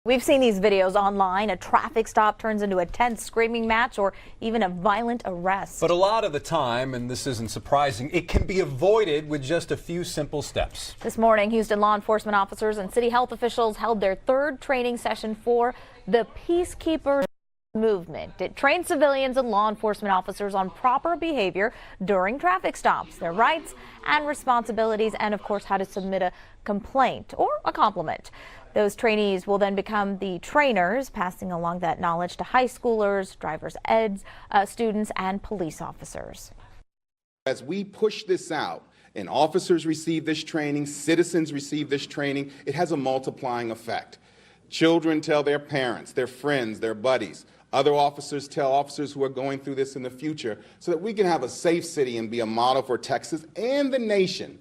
We've seen these videos online. A traffic stop turns into a tense screaming match or even a violent arrest. But a lot of the time, and this isn't surprising, it can be avoided with just a few simple steps. This morning, Houston law enforcement officers and city health officials held their third training session for the Peacekeepers movement. It trains civilians and law enforcement officers on proper behavior during traffic stops, their rights and responsibilities, and of course how to submit a complaint or a compliment. Those trainees will then become the trainers, passing along that knowledge to high schoolers, driver's ed students, and police officers. As we push this out and officers receive this training, citizens receive this training, it has a multiplying effect. Children tell their parents, their friends, their buddies. Other officers tell officers who are going through this in the future, so that we can have a safe city and be a model for Texas and the nation,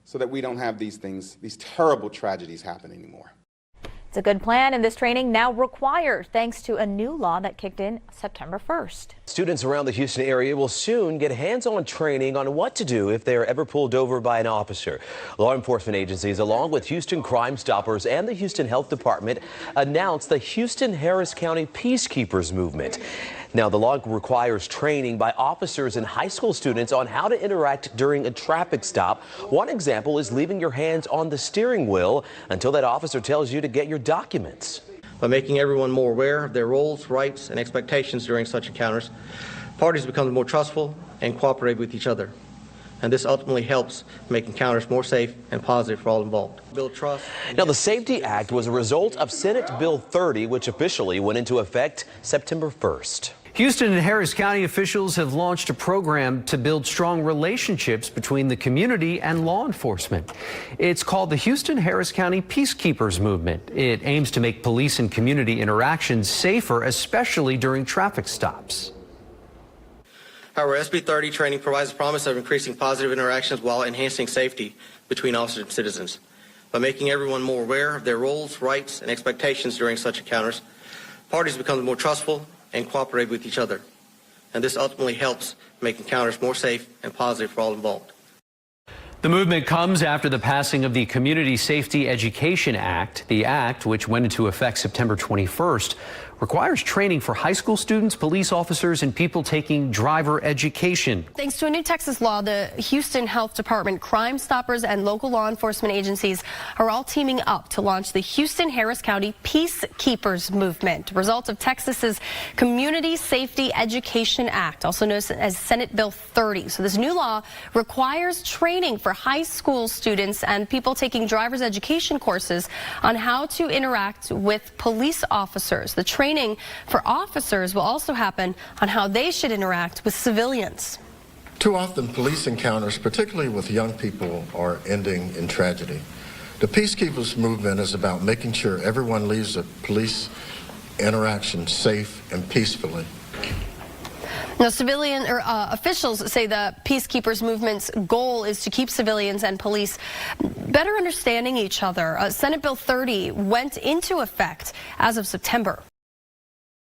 so that we don't have these things, these terrible tragedies happen anymore. It's a good plan, and this training now required thanks to a new law that kicked in September 1st. Students around the Houston area will soon get hands-on training on what to do if they are ever pulled over by an officer. Law enforcement agencies, along with Houston Crime Stoppers and the Houston Health Department, announced the Houston-Harris County Peacekeepers movement. Now, the law requires training by officers and high school students on how to interact during a traffic stop. One example is leaving your hands on the steering wheel until that officer tells you to get your documents. By making everyone more aware of their roles, rights, and expectations during such encounters, parties become more trustful and cooperate with each other. And this ultimately helps make encounters more safe and positive for all involved. Build trust. Now, the Safety Act was a result of Senate Bill 30, which officially went into effect September 1st. Houston and Harris County officials have launched a program to build strong relationships between the community and law enforcement. It's called the Houston-Harris County Peacekeepers movement. It aims to make police and community interactions safer, especially during traffic stops. However, SB 30 training provides a promise of increasing positive interactions while enhancing safety between officers and citizens. By making everyone more aware of their roles, rights, and expectations during such encounters, parties become more trustful and cooperate with each other. And this ultimately helps make encounters more safe and positive for all involved. The movement comes after the passing of the Community Safety Education Act. The act, which went into effect September 21st, requires training for high school students, police officers, and people taking driver education. Thanks to a new Texas law, the Houston Health Department, Crime Stoppers, and local law enforcement agencies are all teaming up to launch the Houston-Harris County Peacekeepers movement, a result of Texas's Community Safety Education Act, also known as Senate Bill 30. So this new law requires training for high school students and people taking driver's education courses on how to interact with police officers. The training for officers will also happen on how they should interact with civilians. Too often, police encounters, particularly with young people, are ending in tragedy. The Peacekeepers movement is about making sure everyone leaves a police interaction safe and peacefully. Now, officials say the Peacekeepers movement's goal is to keep civilians and police better understanding each other. Senate Bill 30 went into effect as of September.